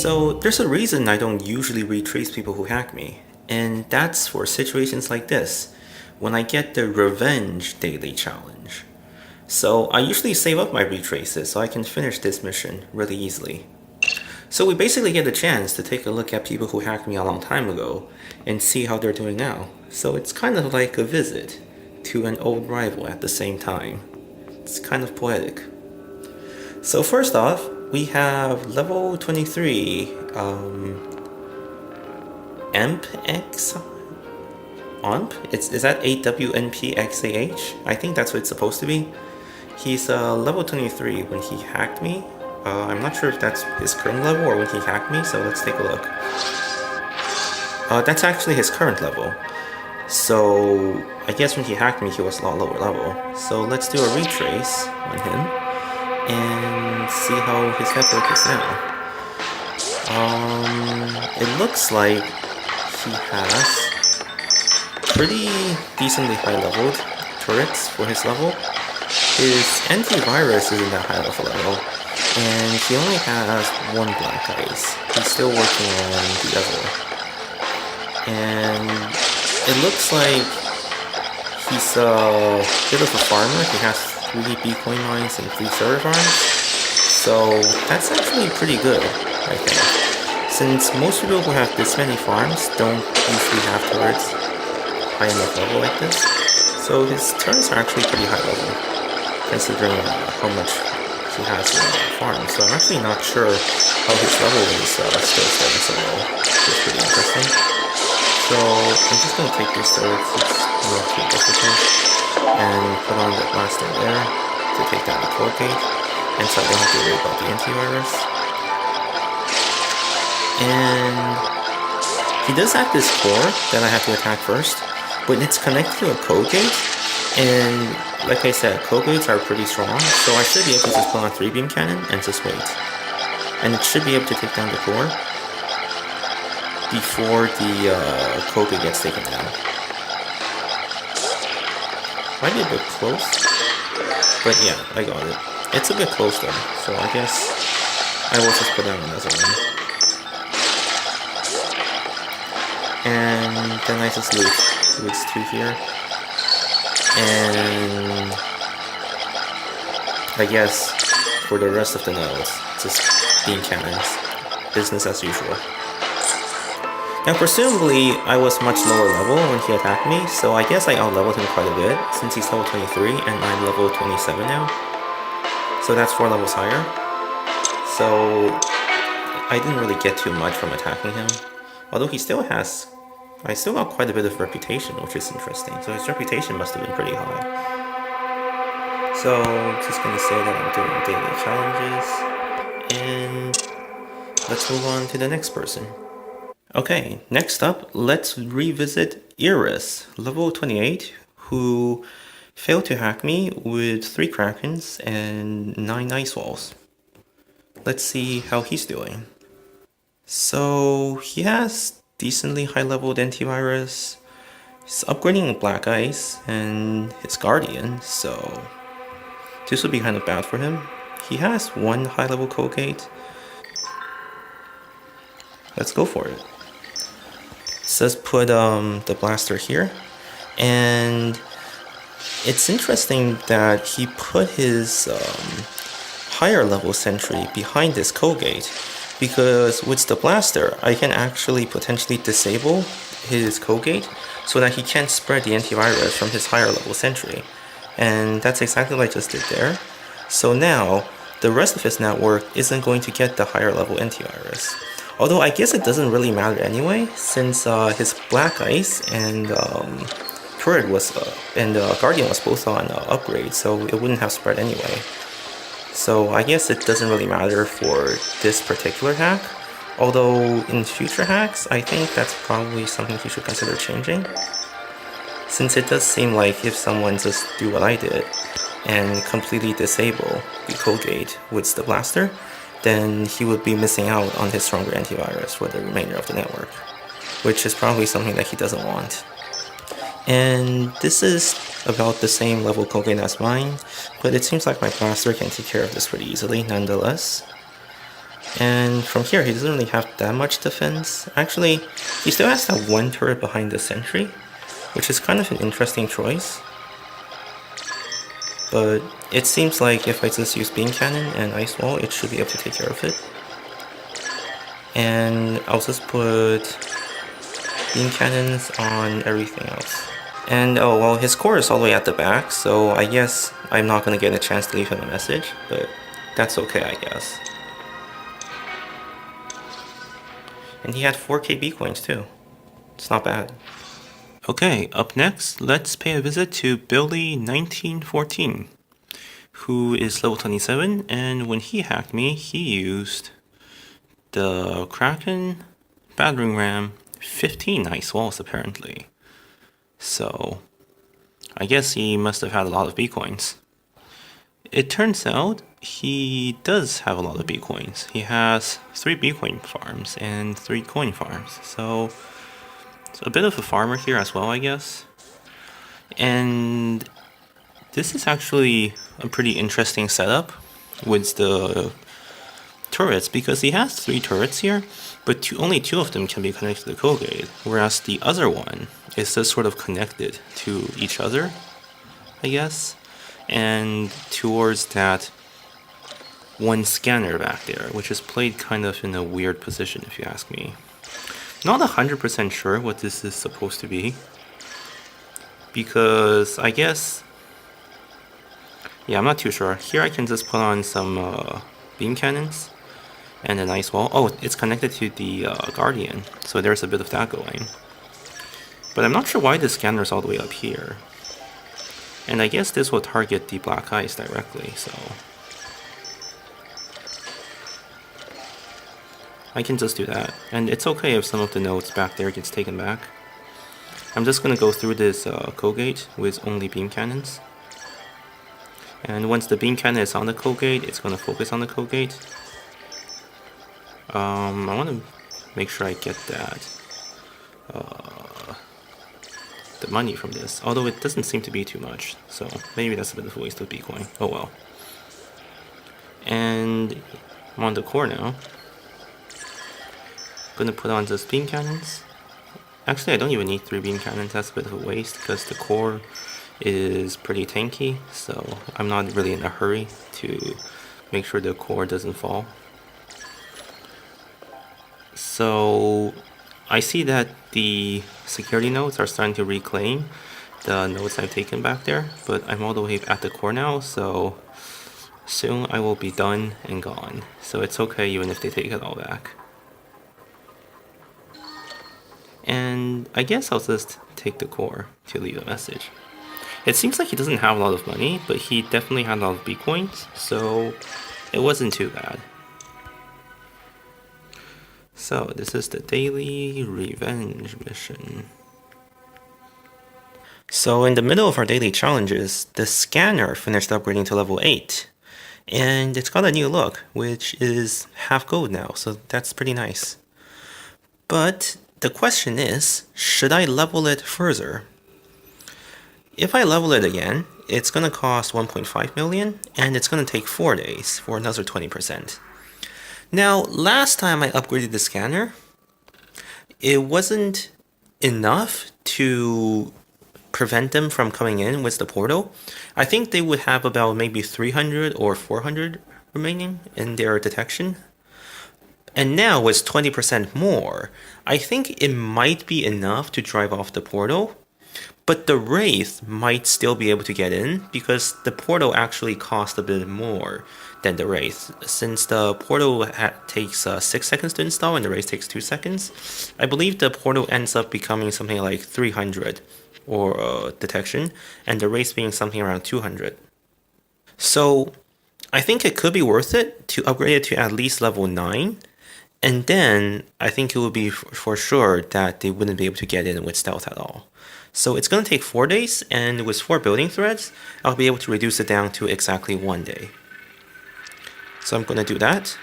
So there's a reason I don't usually retrace people who hack me, and that's for situations like this, when I get the revenge daily challenge. So I usually save up my retraces so I can finish this mission really easily. So we basically get a chance to take a look at people who hacked me a long time ago and see how they're doing now. So it's kind of like a visit to an old rival at the same time. It's kind of poetic. So first off, we have level 23, MPX? AMP? Is that AWNPXAH? I think that's what it's supposed to be. He's level 23 when he hacked me. I'm not sure if that's his current level or when he hacked me, so let's take a look. That's actually his current level. So I guess when he hacked me, he was a lot lower level. So let's do a retrace on him and see how his network is now. It looks like he has pretty decently high-leveled turrets for his level. His antivirus isn't that high of a level, and he only has one black ice. He's still working on the other. And it looks like he's a bit of a farmer. He has 3 Bitcoin mines and 3 server farms. So that's actually pretty good, I think. Since most people who have this many farms don't usually have turrets high enough level like this. So his turrets are actually pretty high level, considering how much he has in the farm. So I'm actually not sure how his level is still starting so low. It's pretty interesting. So I'm just going to take these turrets, it's not too difficult, and put on the blaster there to take down the code gate, and so I don't have to worry about the antivirus. And he does have this core that I have to attack first, but it's connected to a code gate, and like I said, code gates are pretty strong, so I should be able to just put on 3 beam cannon and just wait. And it should be able to take down the core before the code gate gets taken down. Might be a bit close, but yeah, I got it. It's a bit close though, so I guess I will just put down another one. And then I just loot 2 here. And I guess for the rest of the nodes, just beam cannons, business as usual. Now presumably I was much lower level when he attacked me, so I guess I out-leveled him quite a bit, since he's level 23 and I'm level 27 now. So that's 4 levels higher. So I didn't really get too much from attacking him. Although he still has, I still got quite a bit of reputation, which is interesting. So his reputation must have been pretty high. So just gonna say that I'm doing daily challenges, and let's move on to the next person. Okay, next up, let's revisit Iris, level 28, who failed to hack me with 3 Krakens and 9 Ice Walls. Let's see how he's doing. So he has decently high-leveled antivirus. He's upgrading Black Ice and his Guardian, so this would be kind of bad for him. He has 1 high-level code gate. Let's go for it. Says put the blaster here, and it's interesting that he put his higher level sentry behind this code gate, because with the blaster I can actually potentially disable his code gate so that he can't spread the antivirus from his higher level sentry, and that's exactly what I just did there. So now the rest of his network isn't going to get the higher level antivirus. Although I guess it doesn't really matter anyway, since his Black Ice and turret was and Guardian was both on upgrade, so it wouldn't have spread anyway. So I guess it doesn't really matter for this particular hack. Although in future hacks, I think that's probably something you should consider changing, since it does seem like if someone just do what I did and completely disable the code gate with the blaster, then he would be missing out on his stronger antivirus for the remainder of the network, which is probably something that he doesn't want. And this is about the same level code gate as mine, but it seems like my blaster can take care of this pretty easily nonetheless. And from here, he doesn't really have that much defense. Actually, he still has that one turret behind the sentry, which is kind of an interesting choice. But it seems like if I just use beam cannon and ice wall, it should be able to take care of it. And I'll just put beam cannons on everything else. And oh well, his core is all the way at the back, so I guess I'm not gonna get a chance to leave him a message, but that's okay, I guess. And he had 4 KB coins too. It's not bad. Okay, up next, let's pay a visit to Billy1914, who is level 27, and when he hacked me, he used the Kraken battering ram 15 ice walls apparently. So I guess he must have had a lot of B coins. It turns out he does have a lot of B coins. He has 3 B coin farms and 3 coin farms. So a bit of a farmer here as well, I guess. And this is actually a pretty interesting setup with the turrets, because he has 3 turrets here, but only 2 of them can be connected to the Colgate, whereas the other one is just sort of connected to each other, I guess, and towards that one scanner back there, which is played kind of in a weird position if you ask me. Not 100% sure what this is supposed to be, because I guess, yeah, I'm not too sure. Here I can just put on some beam cannons and an ice wall. Oh, it's connected to the Guardian, so there's a bit of that going. But I'm not sure why the scanner's all the way up here. And I guess this will target the black ice directly, so I can just do that. And it's okay if some of the nodes back there gets taken back. I'm just gonna go through this Colgate with only beam cannons. And once the beam cannon is on the Colgate, it's gonna focus on the Colgate. I want to make sure I get that the money from this, although it doesn't seem to be too much, so maybe that's a bit of a waste of Bitcoin. Oh well. And I'm on the core now. Gonna put on just beam cannons. Actually, I don't even need 3 beam cannons. That's a bit of a waste because the core is pretty tanky, so I'm not really in a hurry to make sure the core doesn't fall. So I see that the security nodes are starting to reclaim the nodes I've taken back there, but I'm all the way at the core now, so soon I will be done and gone. So it's okay even if they take it all back. And I guess I'll just take the core to leave a message. It seems like he doesn't have a lot of money, but he definitely had a lot of Bitcoins, so it wasn't too bad. So this is the daily revenge mission. So in the middle of our daily challenges, the scanner finished upgrading to level 8. And it's got a new look, which is half gold now, so that's pretty nice. But the question is, should I level it further? If I level it again, it's going to cost 1.5 million, and it's going to take 4 days for another 20%. Now, last time I upgraded the scanner, it wasn't enough to prevent them from coming in with the portal. I think they would have about maybe 300 or 400 remaining in their detection. And now with 20% more, I think it might be enough to drive off the portal. But the Wraith might still be able to get in because the portal actually costs a bit more than the Wraith. Since the portal takes 6 seconds to install and the Wraith takes 2 seconds, I believe the portal ends up becoming something like 300 or detection, and the Wraith being something around 200. So I think it could be worth it to upgrade it to at least level 9. And then I think it would be for sure that they wouldn't be able to get in with stealth at all. So it's going to take 4 days, and with 4 building threads, I'll be able to reduce it down to exactly 1 day. So I'm going to do that.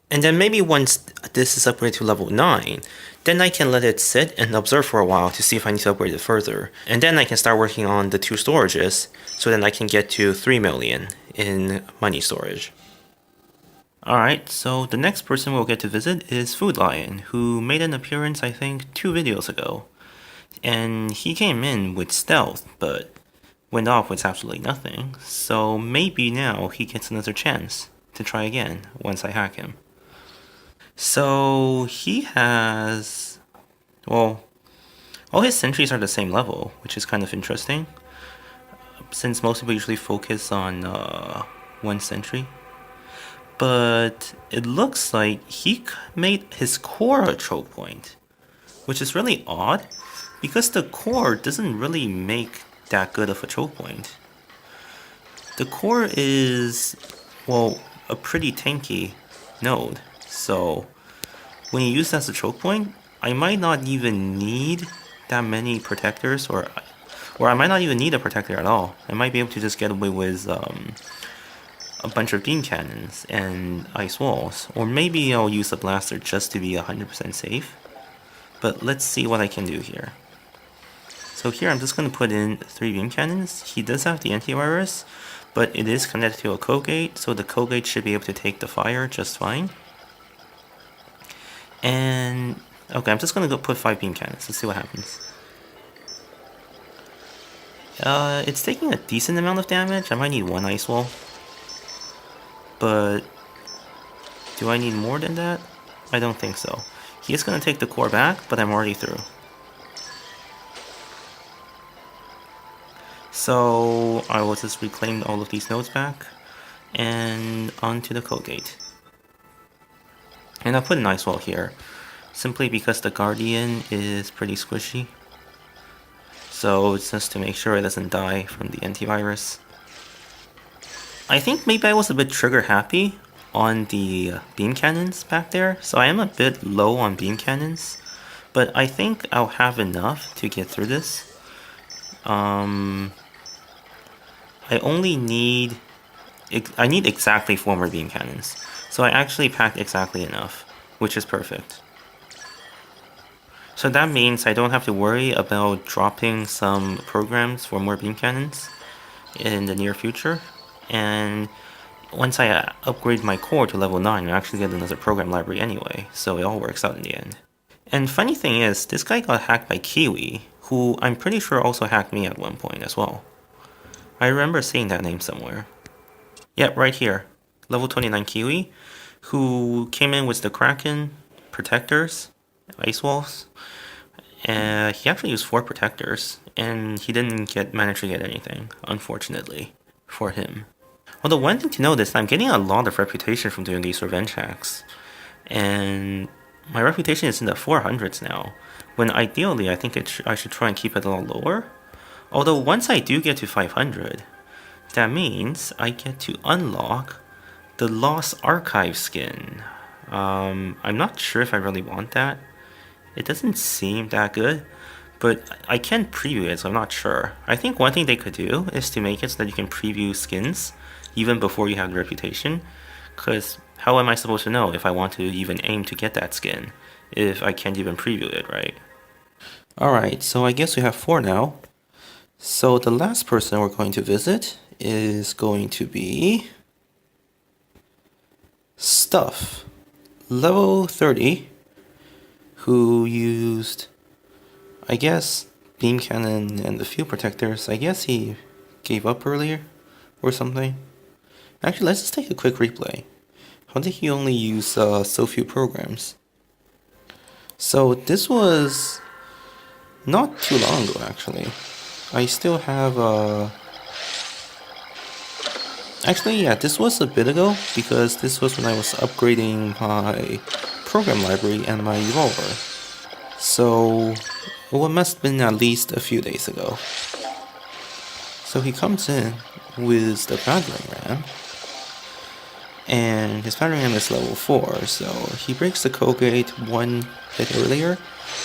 And then maybe once this is upgraded to level 9, then I can let it sit and observe for a while to see if I need to upgrade it further. And then I can start working on the 2 storages, so then I can get to 3 million in money storage. Alright, so the next person we'll get to visit is Food Lion, who made an appearance I think 2 videos ago. And he came in with stealth, but went off with absolutely nothing, so maybe now he gets another chance to try again once I hack him. So he has, well, all his sentries are the same level, which is kind of interesting, since most people usually focus on one sentry. But it looks like he made his core a choke point, which is really odd, because the core doesn't really make that good of a choke point. The core is, well, a pretty tanky node, so when you use that as a choke point, I might not even need that many protectors, or I might not even need a protector at all. I might be able to just get away with a bunch of beam cannons and ice walls, or maybe I'll use a blaster just to be 100% safe. But let's see what I can do here. So here I'm just going to put in 3 beam cannons. He does have the antivirus, but it is connected to a code gate, so the code gate should be able to take the fire just fine. And okay, I'm just going to go put 5 beam cannons. Let's see what happens. It's taking a decent amount of damage. I might need 1 ice wall. But do I need more than that? I don't think so. He is going to take the core back, but I'm already through. So I will just reclaim all of these nodes back and onto the code gate. And I'll put an ice wall here, simply because the Guardian is pretty squishy. So it's just to make sure it doesn't die from the antivirus. I think maybe I was a bit trigger happy on the beam cannons back there, so I am a bit low on beam cannons, but I think I'll have enough to get through this. I need exactly 4 more beam cannons, so I actually packed exactly enough, which is perfect. So that means I don't have to worry about dropping some programs for more beam cannons in the near future. And once I upgrade my core to level 9, I actually get another program library anyway, so it all works out in the end. And funny thing is, this guy got hacked by Kiwi, who I'm pretty sure also hacked me at one point as well. I remember seeing that name somewhere. Yep, right here. Level 29 Kiwi, who came in with the Kraken, protectors, ice walls, and he actually used 4 protectors, and he didn't manage to get anything, unfortunately, for him. Although one thing to note is I'm getting a lot of reputation from doing these revenge hacks, and my reputation is in the 400s now, when ideally I think I should try and keep it a lot lower. Although once I do get to 500, that means I get to unlock the Lost Archive skin. I'm not sure if I really want that. It doesn't seem that good, but I can preview it, so I'm not sure. I think one thing they could do is to make it so that you can preview skins even before you have the reputation, because how am I supposed to know if I want to even aim to get that skin if I can't even preview it, right? Alright, so I guess we have 4 now. So the last person we're going to visit is going to be Stuph, level 30, who used, I guess, beam cannon and the field protectors. I guess he gave up earlier or something. Actually, let's just take a quick replay. How did he only use so few programs? So this was not too long ago, actually. I still have actually, yeah, this was a bit ago, because this was when I was upgrading my program library and my revolver. So it must have been at least a few days ago. So he comes in with the battering ram, and his battering ram is level 4, so he breaks the code gate 1 hit earlier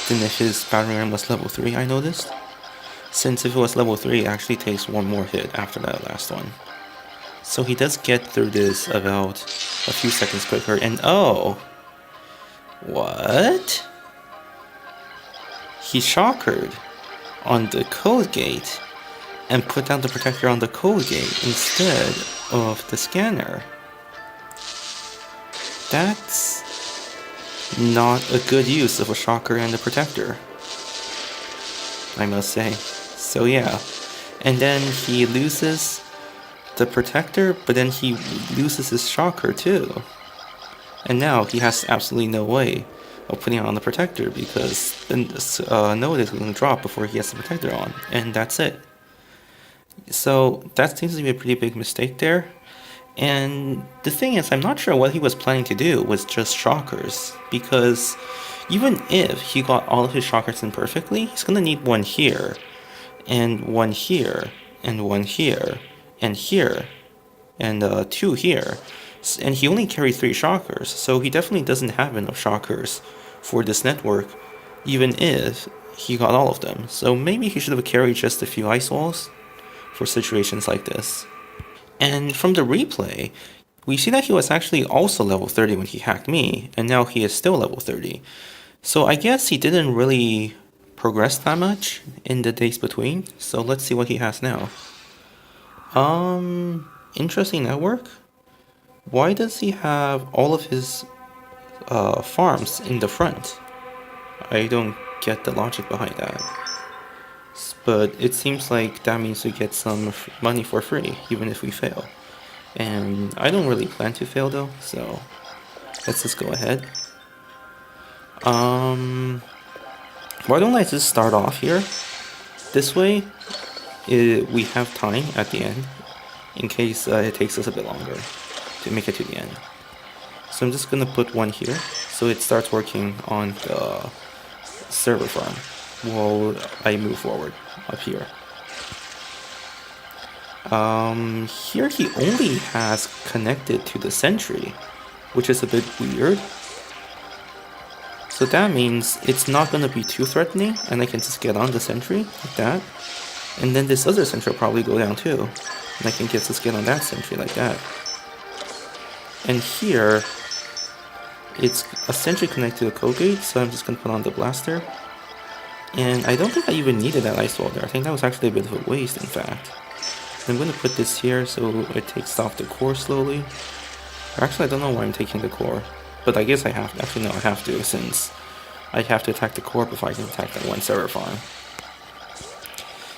than if his battering ram was level 3, I noticed. Since if it was level 3, it actually takes 1 more hit after that last one. So he does get through this about a few seconds quicker, and oh! What? He shockered on the code gate and put down the protector on the code gate instead of the scanner. That's not a good use of a shocker and a protector, I must say. So yeah. And then he loses the protector, but then he loses his shocker too. And now he has absolutely no way of putting on the protector because the node is going to drop before he has the protector on, and that's it. So that seems to be a pretty big mistake there. And the thing is, I'm not sure what he was planning to do with just shockers, because even if he got all of his shockers in perfectly, he's going to need one here, and one here, and one here, and here, and two here. And he only carries 3 shockers, so he definitely doesn't have enough shockers for this network, even if he got all of them. So maybe he should have carried just a few ice walls for situations like this. And from the replay, we see that he was actually also level 30 when he hacked me, and now he is still level 30. So I guess he didn't really progress that much in the days between. So let's see what he has now. Interesting network. Why does he have all of his farms in the front? I don't get the logic behind that. But it seems like that means we get some money for free, even if we fail. And I don't really plan to fail though, so let's just go ahead. Why don't I just start off here? This way, we have time at the end, in case it takes us a bit longer to make it to the end. So I'm just gonna put one here, so it starts working on the server farm while I move forward up here. Here he only has connected to the sentry, which is a bit weird. So that means it's not gonna be too threatening, and I can just get on the sentry like that. And then this other sentry will probably go down too, and I can just get on that sentry like that. And here, it's a sentry connected to the code gate, so I'm just gonna put on the blaster. And I don't think I even needed that ice wall there. I think that was actually a bit of a waste, in fact. I'm gonna put this here so it takes off the core slowly. Actually, I don't know why I'm taking the core, but I guess I have to. Actually, no, I have to, since I have to attack the core before I can attack that one server farm.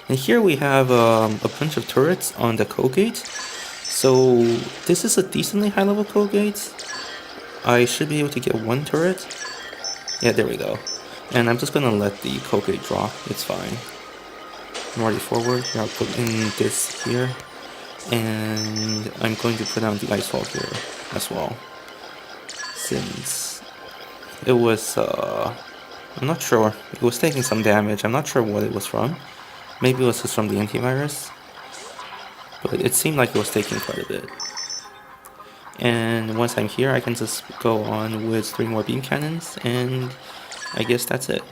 And here we have a bunch of turrets on the code gate. So this is a decently high level code gate. I should be able to get one turret. Yeah, there we go. And I'm just gonna let the code gate drop. It's fine. I'm already forward. I'll put in this here. And I'm going to put down the ice wall here as well. Since it was, I'm not sure. It was taking some damage. I'm not sure what it was from. Maybe it was just from the antivirus. But it seemed like it was taking quite a bit. And once I'm here, I can just go on with 3 more beam cannons, and I guess that's it.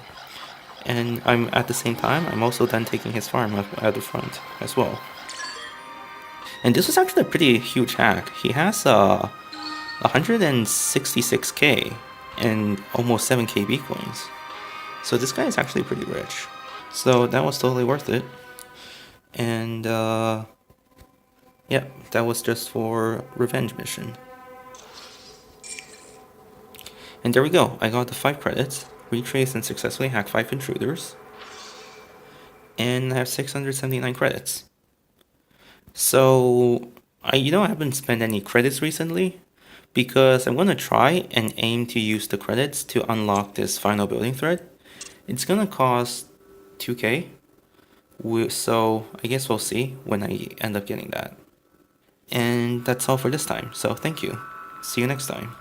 And I'm at the same time, I'm also done taking his farm at the front as well. And this was actually a pretty huge hack. He has 166k and almost 7k bitcoins. So this guy is actually pretty rich. So that was totally worth it. And yeah, that was just for revenge mission. And there we go. I got the 5 credits. Retrace and successfully hack 5 intruders. And I have 679 credits. So, I haven't spent any credits recently, because I'm gonna try and aim to use the credits to unlock this final building thread. It's gonna cost 2k. So I guess we'll see when I end up getting that. And that's all for this time. So thank you. See you next time.